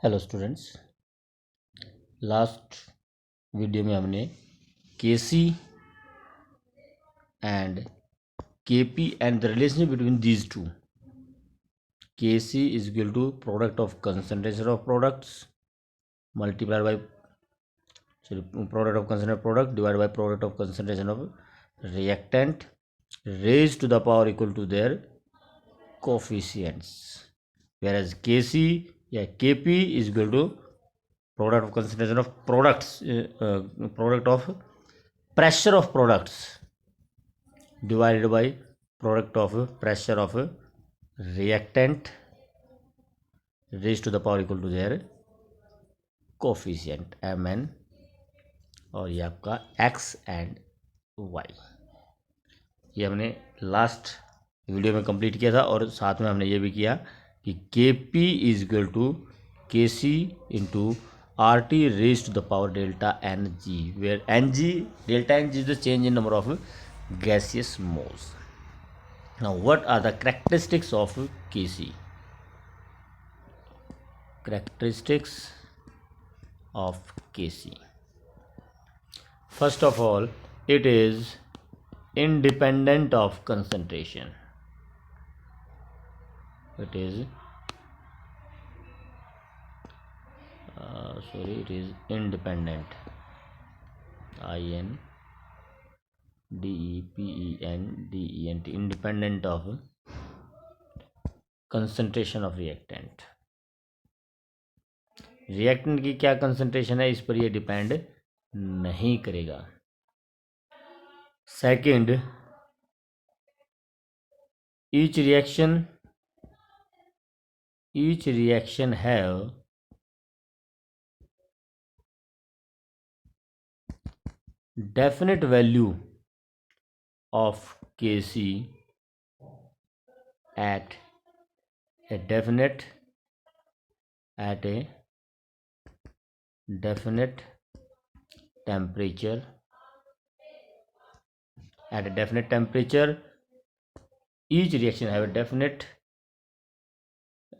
Hello students, last video में हमने KC and KP and the relationship between these two. KC is equal to product of concentration of products multiplied by product of concentrated product divided by product of concentration of reactant raised to the power equal to their coefficients, whereas kc या kp is equal to product of concentration of products product of pressure of products divided by product of pressure of reactant raised to the power equal to their coefficient mn, और ये आपका x and y. ये हमने last video में complete किया था और साथ में हमने ये भी किया कि के P is equal to K C into R T raise to the power delta N G, where N G delta N G is the change in number of gaseous moles. Now what are the characteristics of K C? Characteristics of K C. First of all, it is independent of concentration. It is it is independent. independent, independent of concentration of reactant. Reactant की क्या concentration है, इस पर ये depend नहीं करेगा. Second, each reaction have definite value of Kc at a definite temperature. At a definite temperature, each reaction have a definite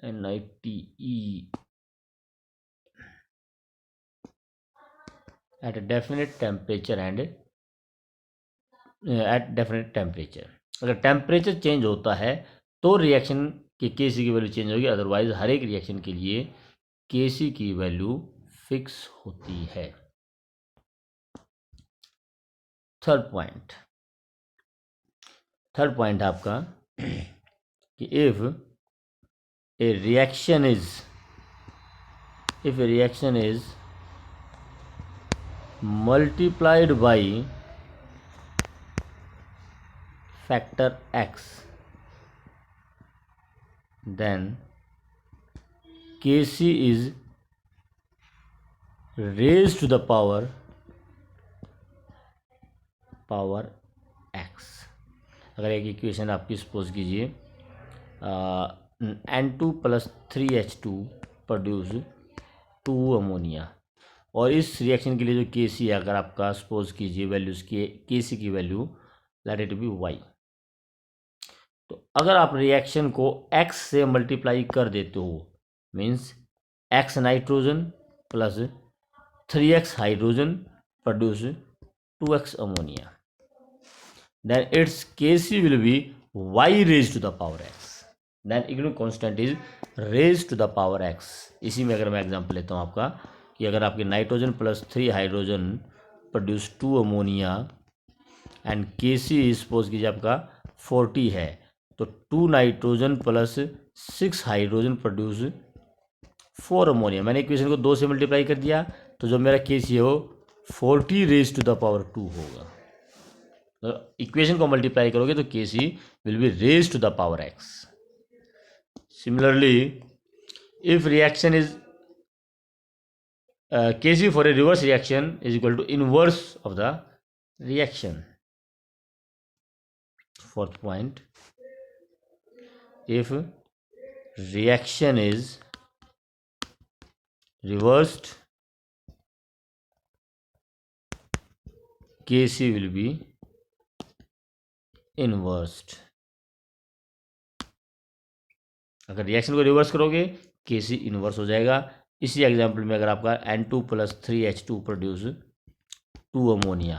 NITE at a definite temperature and at definite temperature. अगर temperature change होता है तो reaction की केसी की value change होगी, otherwise हर एक reaction के लिए केसी की वैल्यू फिक्स होती है. थर्ड पॉइंट आपका कि if a reaction is multiplied by factor x, then Kc is raised to the power x. अगर एक इक्वेशन आपकी सपोज कीजिए N2 + 3H2 प्रोड्यूस 2 अमोनिया, और इस रिएक्शन के लिए जो Kc है, अगर आपका सपोज कीजिए वैल्यूज के Kc की value let it be y, तो अगर आप रिएक्शन को x से मल्टीप्लाई कर देते हो, means x nitrogen plus 3x hydrogen produce 2x ammonia, then its Kc will be y raised to the power x. Then ignore constant is raised to the power x. इसी में अगर मैं example लेता हूँ आपका कि अगर आपके nitrogen plus 3 hydrogen produce 2 ammonia and Kc suppose कीजिए आपका 40 है, तो 2 nitrogen plus 6 hydrogen produce 4 ammonia. मैंने इक्वेशन को 2 से मल्टीप्लाई कर दिया, तो जो मेरा Kc है वो 40 रेज टू द पावर 2 होगा. इक्वेशन को मल्टीप्लाई करोगे तो Kc will be raise to the power x. Similarly if reaction is Kc for a reverse reaction is equal to inverse of the reaction. Fourth point, if reaction is reversed, Kc will be inversed. अगर reaction को reverse करोगे Kc inverse हो जाएगा. इसी example में अगर आपका N2+3H2 produce 2 ammonia,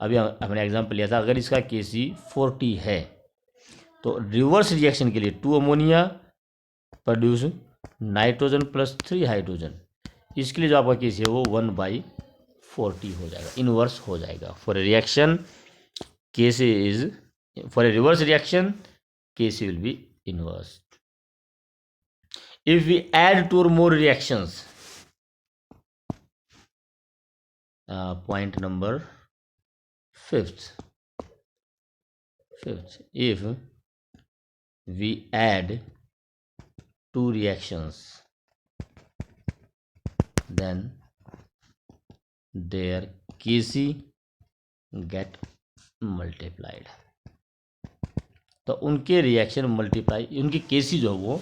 अभी हमने एग्जाम्पल लिया था, अगर इसका Kc 40 है तो रिवर्स रिएक्शन के लिए 2 ammonia produce nitrogen plus 3 hydrogen, इसके लिए जो आपका Kc है वो 1/40 हो जाएगा, इनवर्स हो जाएगा। For a reaction Kc is, for a reverse reaction Kc will B inverse. If we add 2 or more reactions, point number fifth, if we add 2 reactions, then their Kc get multiplied, तो उनके reaction multiply, उनकी Kc जो वो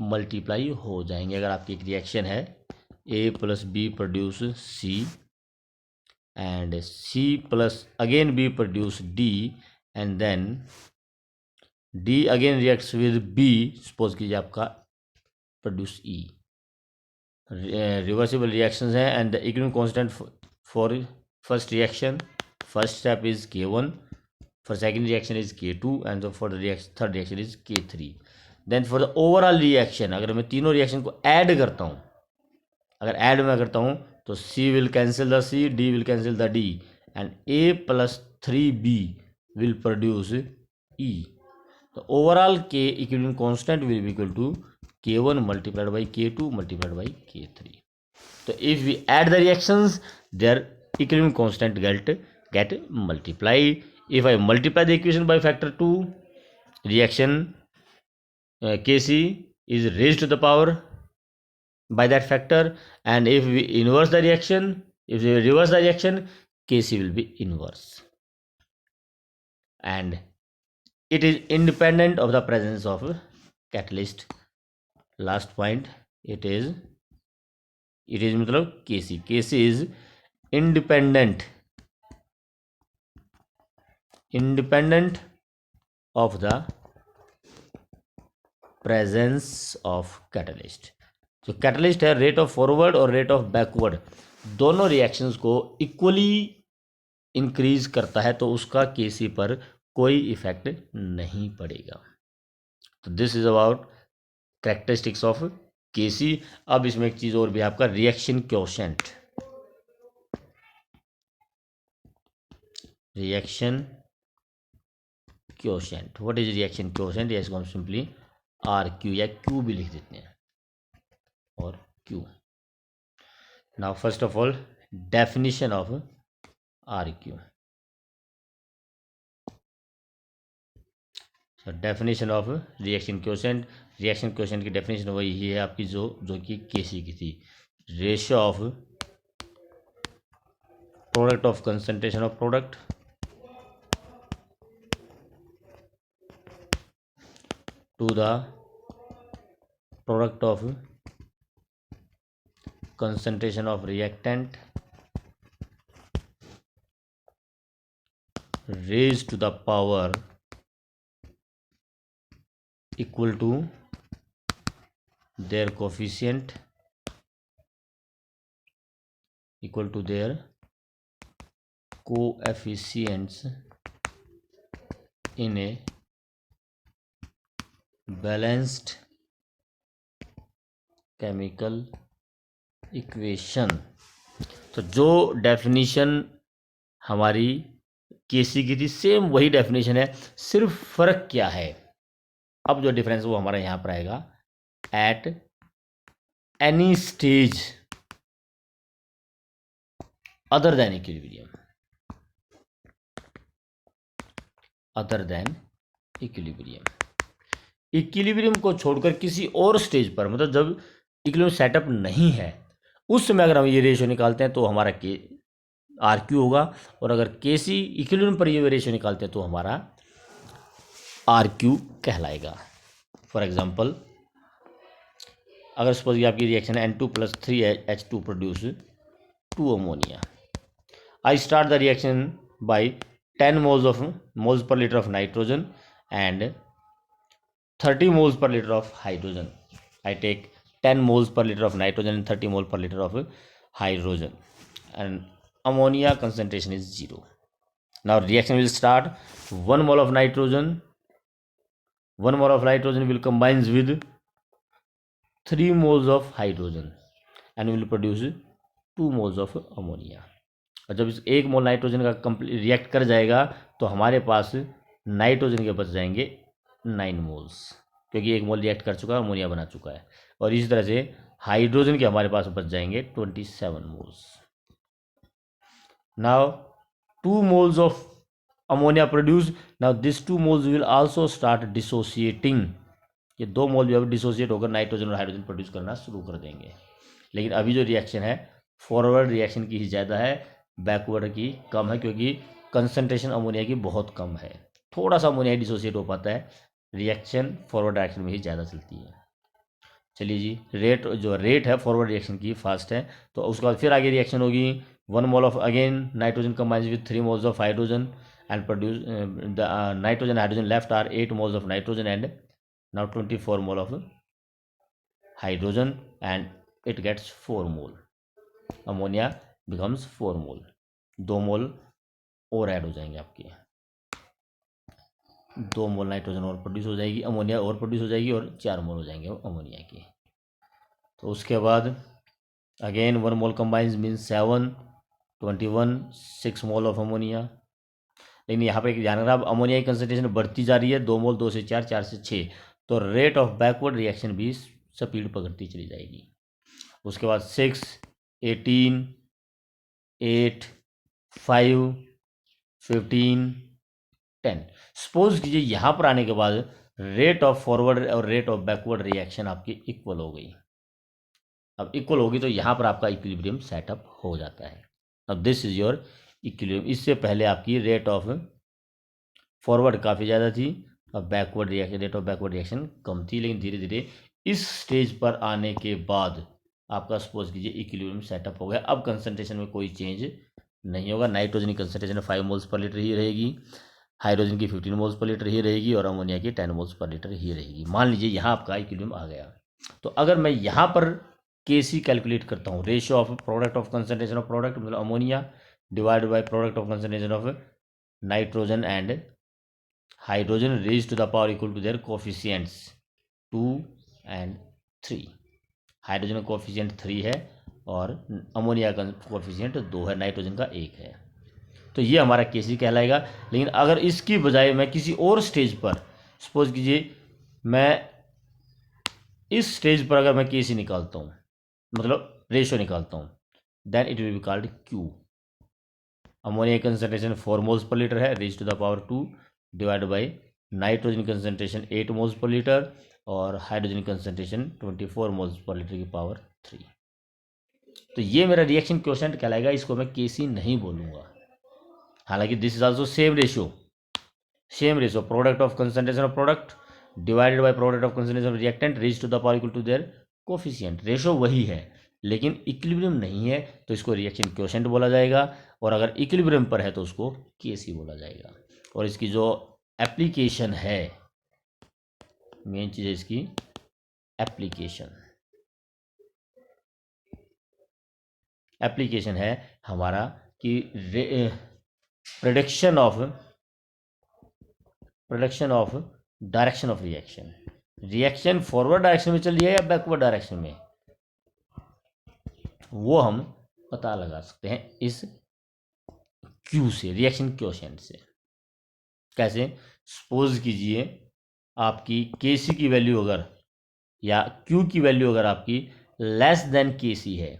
multiply हो जाएंगे। अगर आपकी एक रिएक्शन है A+B produce C and C plus again B produce D and then D again reacts with B, suppose कीजिए आपका प्रोड्यूस E, रिवर्सिबल रिएक्शंस हैं and the equilibrium constant for first reaction, first step is K1, for second reaction is K2 and for the third reaction is K3. Then for the overall reaction, अगर मैं तीनों reaction को add करता हूँ, अगर add मैं करता हूँ तो C will cancel the C, D will cancel the D and A+3B will produce E. The overall K equilibrium constant will be equal to K1 multiplied by K2 multiplied by K3. So if we add the reactions, their equilibrium constant get multiplied. If I multiply the equation by factor 2, reaction Kc is raised to the power by that factor, and if we inverse the reaction, if we reverse the reaction, Kc will be inverse, and it is independent of the presence of catalyst. Last point, it is मतलब Kc is independent of the presence of catalyst. जो catalyst है rate of forward और rate of backward दोनों reactions को equally increase करता है, तो उसका Kc पर कोई इफेक्ट नहीं पड़ेगा। तो this is about characteristics of Kc। अब इसमें एक चीज और भी, आपका reaction quotient, reaction quotient, what is reaction quotient? इसको हम सिंपली RQ या Q भी लिख देते हैं, और Q। Now first of all definition of RQ। So definition of reaction quotient, reaction quotient की डेफिनेशन वही है आपकी जो कि Kc की थी, ratio of product of concentration of product to the product of concentration of reactant raised to the power equal to their coefficient equal to their coefficients in a balanced chemical equation. तो जो definition हमारी Kc की थी same वही definition है, सिर्फ फर्क क्या है, अब जो डिफरेंस वो हमारा यहां पर आएगा, at any stage other than equilibrium, other than equilibrium, equilibrium को छोड़कर किसी और स्टेज पर, मतलब जब इक्विलिब्रियम सेटअप नहीं है उस समय अगर हम ये रेशियो निकालते हैं तो हमारा RQ होगा, और अगर Kc इक्विलिब्रियम पर ये रेशियो निकालते हैं तो हमारा RQ कहलाएगा। फॉर एग्जांपल अगर सपोज आपकी रिएक्शन है N2+3H2 produce 2 ammonia, I start the reaction by 10 moles per litre of nitrogen and 30 moles per liter of hydrogen. I take 10 moles per liter of nitrogen and 30 mole per liter of hydrogen, and ammonia concentration is 0. Now reaction will start. 1 mole of nitrogen will combines with 3 moles of hydrogen and will produce 2 moles of ammonia. और जब इस 1 mole nitrogen का complete react कर जाएगा तो हमारे पास nitrogen के बच जाएंगे 9 मोल्स, क्योंकि 1 मोल रिएक्ट कर चुका है, अमोनिया बना चुका है। और इसी तरह से हाइड्रोजन के हमारे पास बच जाएंगे 27 moles. Now 2 moles of ammonia produced. Now this 2 moles will also start dissociating. ये 2 मोल भी अब डिसोसिएट होकर नाइट्रोजन और हाइड्रोजन प्रोड्यूस करना शुरू कर देंगे। लेकिन अभी जो रिएक्शन है फॉरवर्ड रिएक्शन की ही ज़्यादा है, बैकवर्ड की कम है, क्योंकि कंसंट्रेशन अमोनिया की बहुत कम है। थोड़ा सा अमोनिया डिसोसिएट हो पाता है, रिएक्शन फॉरवर्ड डायरेक्शन में ही ज़्यादा चलती है। चलिए जी, रेट है फॉरवर्ड रिएक्शन की फास्ट है, तो उसके बाद फिर आगे रिएक्शन होगी। 1 mole of again nitrogen combines with 3 moles of hydrogen and produce the nitrogen and hydrogen left are 8 moles of nitrogen and now 24 mole of hydrogen and it gets 4 mole. Ammonia becomes 4 mole. 2 मोल और add हो जाएंगे आपके, 2 mole nitrogen और produce हो जाएगी, ammonia और produce हो जाएगी और 4 मोल हो जाएंगे अमोनिया के। तो उसके बाद again 1 mole combines means 7, 21, 6 mole of ammonia. लेकिन यहाँ पे एक ध्यान रखना, अब अमोनिया की कंसनट्रेशन बढ़ती जा रही है, 2 मोल 2 से 4, 4 से 6, तो रेट ऑफ बैकवर्ड रिएक्शन भी स्पीड पकड़ती चली जाएगी। उसके बाद 6, 18, 8, 5, 15, 10। सपोज कीजिए यहाँ पर आने के बाद रेट ऑफ फॉरवर्ड और रेट ऑफ बैकवर्ड रिएक्शन आपकी इक्वल हो गई। अब इक्वल होगी तो यहाँ पर आपका इक्विलिब्रियम सेटअप हो जाता है। अब दिस इज योर इक्विलिब्रियम। इससे पहले आपकी रेट ऑफ फॉरवर्ड काफ़ी ज़्यादा थी, अब backward reaction rate of backward reaction कम थी, लेकिन धीरे धीरे इस स्टेज पर आने के बाद आपका सपोज कीजिए इक्विलिब्रियम सेटअप हो गया। अब कंसंट्रेशन में कोई चेंज नहीं होगा। नाइट्रोजन की कंसंट्रेशन 5 मोल्स पर लीटर ही रहेगी, हाइड्रोजन की 15 मोल्स पर लीटर ही रहेगी और अमोनिया की 10 मोल्स पर लीटर ही रहेगी। मान लीजिए यहाँ आपका इक्विलिब्रियम आ गया। तो अगर मैं यहाँ पर Kc कैलकुलेट करता हूँ, ratio of product of concentration of product मतलब ammonia divide by product of concentration of nitrogen and hydrogen raise to the power equal to their coefficients 2 and 3। Hydrogen का कोफिशिएंट 3 है और अमोनिया का coefficient 2 है, nitrogen का 1 है। तो ये हमारा Kc कहलाएगा। लेकिन अगर इसकी बजाय मैं किसी और स्टेज पर, सपोज कीजिए मैं इस स्टेज पर अगर मैं Kc निकालता हूँ, मतलब रेशियो निकालता हूँ, then it will be called Q। Ammonia concentration 4 moles per litre है, raise to the power 2 divide by nitrogen concentration 8 moles per litre और hydrogen concentration 24 moles per litre की पावर 3। तो ये मेरा रिएक्शन क्वोशेंट कहलाएगा, इसको मैं Kc नहीं बोलूँगा। हालांकि this is also same ratio product of concentration of product divided by product of concentration of reactant raise to the power equal to their coefficient. Ratio वही है लेकिन इक्विलिब्रियम नहीं है, तो इसको रिएक्शन क्वोशेंट बोला जाएगा, और अगर इक्विलिब्रियम पर है तो उसको Kc बोला जाएगा। और इसकी जो एप्लीकेशन है, मेन चीज़ है इसकी एप्लीकेशन है हमारा कि prediction of direction of reaction forward direction में चल रही है या बैकवर्ड डायरेक्शन में, वो हम पता लगा सकते हैं इस Q से, रिएक्शन क्वोशेंट से। कैसे? सपोज कीजिए आपकी Kc की वैल्यू अगर या Q की वैल्यू अगर आपकी लेस देन Kc है,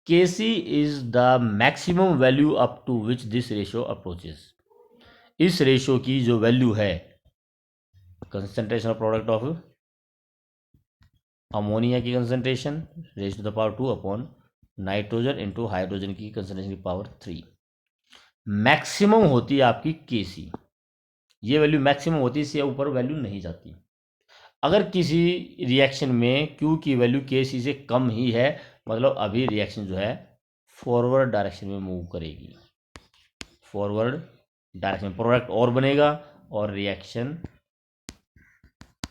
Kc is the maximum value up to which this ratio approaches. इस रेशियो की जो वैल्यू है, concentration of product of ammonia की concentration raise to the power 2 upon nitrogen into hydrogen की concentration की power 3, maximum होती है आपकी Kc। ये वैल्यू मैक्सिमम होती है, इससे ऊपर वैल्यू नहीं जाती। अगर किसी रिएक्शन में Q की वैल्यू Kc से कम ही है, मतलब अभी रिएक्शन जो है फॉरवर्ड डायरेक्शन में मूव करेगी, फॉरवर्ड डायरेक्शन प्रोडक्ट और बनेगा और रिएक्शन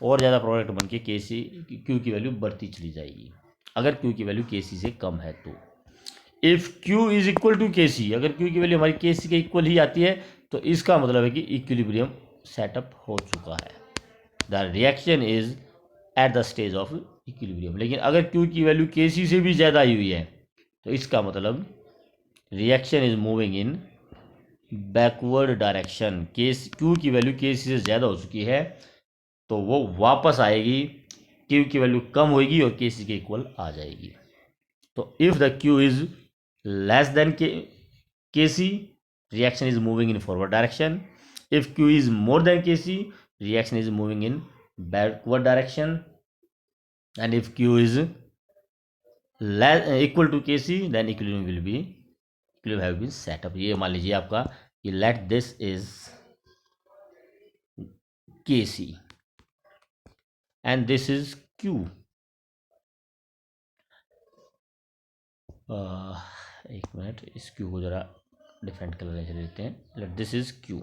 और ज़्यादा प्रोडक्ट बन के Q की वैल्यू बढ़ती चली जाएगी। अगर क्यू की वैल्यू के सी से कम है तो। If Q is equal to K C, अगर क्यू की वैल्यू हमारी के सी के इक्वल ही आती है तो इसका मतलब है कि इक्विलिब्रियम सेटअप हो चुका है, the reaction is at the stage of equilibrium. लेकिन अगर क्यू की वैल्यू के सी से भी ज़्यादा आई हुई है तो इसका मतलब reaction is moving in backward direction. Q की वैल्यू के सी से ज़्यादा हो चुकी है तो वो वापस आएगी, क्यू की वैल्यू कम होगी और के सी के इक्वल आ जाएगी। तो if the Q is less than के सी, reaction is moving in forward direction. If q is more than kc, reaction is moving in backward direction. And if q is equal to kc, then equilibrium have been set up. ये मान लीजिए आपका कि let this is kc and this is q. एक minute, इस q को जरा different colour से लेते हैं। Let this is q।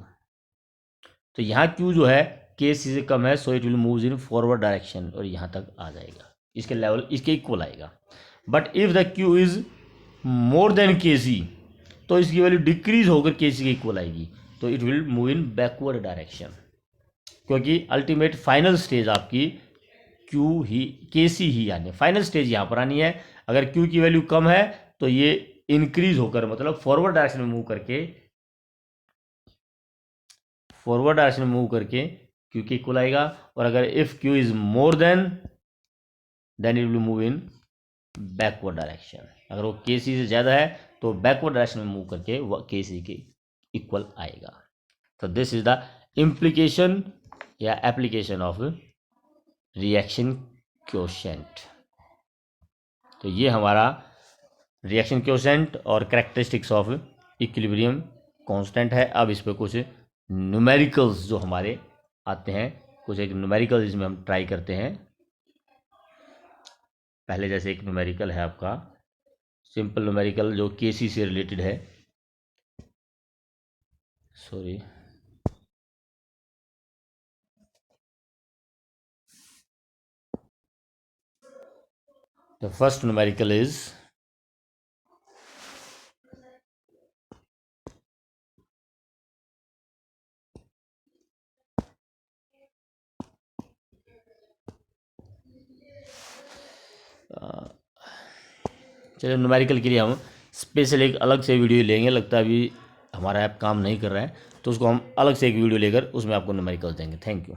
तो यहाँ q जो है के सी से कम है, so it will move in forward direction और यहाँ तक आ जाएगा, इसके लेवल इसके इक्वल आएगा। But if the q is more than के सी, तो इसकी वैल्यू डिक्रीज होकर के सी के इक्वल आएगी, तो it will move in backward direction, क्योंकि अल्टीमेट फाइनल स्टेज आपकी q ही के सी ही आनी है, फाइनल स्टेज यहाँ पर आनी है। अगर q की वैल्यू कम है तो ये इंक्रीज होकर मतलब फॉरवर्ड डायरेक्शन में मूव करके क्यू के इक्वल आएगा। और अगर if Q is more than it will move in backward direction. अगर वो के सी से ज़्यादा है तो बैकवर्ड डायरेक्शन में मूव करके वो के सी के इक्वल आएगा। तो दिस इज द इम्प्लीकेशन या एप्लीकेशन ऑफ रिएक्शन क्वोशेंट। तो ये हमारा रिएक्शन क्वोशेंट और कैरेक्टरिस्टिक्स ऑफ इक्विलिब्रियम कांस्टेंट है। अब इस पर कुछ न्यूमेरिकल्स जो हमारे आते हैं, कुछ एक न्यूमेरिकल इसमें हम ट्राई करते हैं। पहले जैसे एक न्यूमेरिकल है आपका सिंपल न्यूमेरिकल जो के सी से रिलेटेड है। Sorry, the first numerical is चलिए न्यूमेरिकल के लिए हम स्पेशल एक अलग से वीडियो लेंगे। लगता है अभी हमारा ऐप काम नहीं कर रहा है तो उसको हम अलग से एक वीडियो लेकर उसमें आपको न्यूमेरिकल देंगे। Thank you.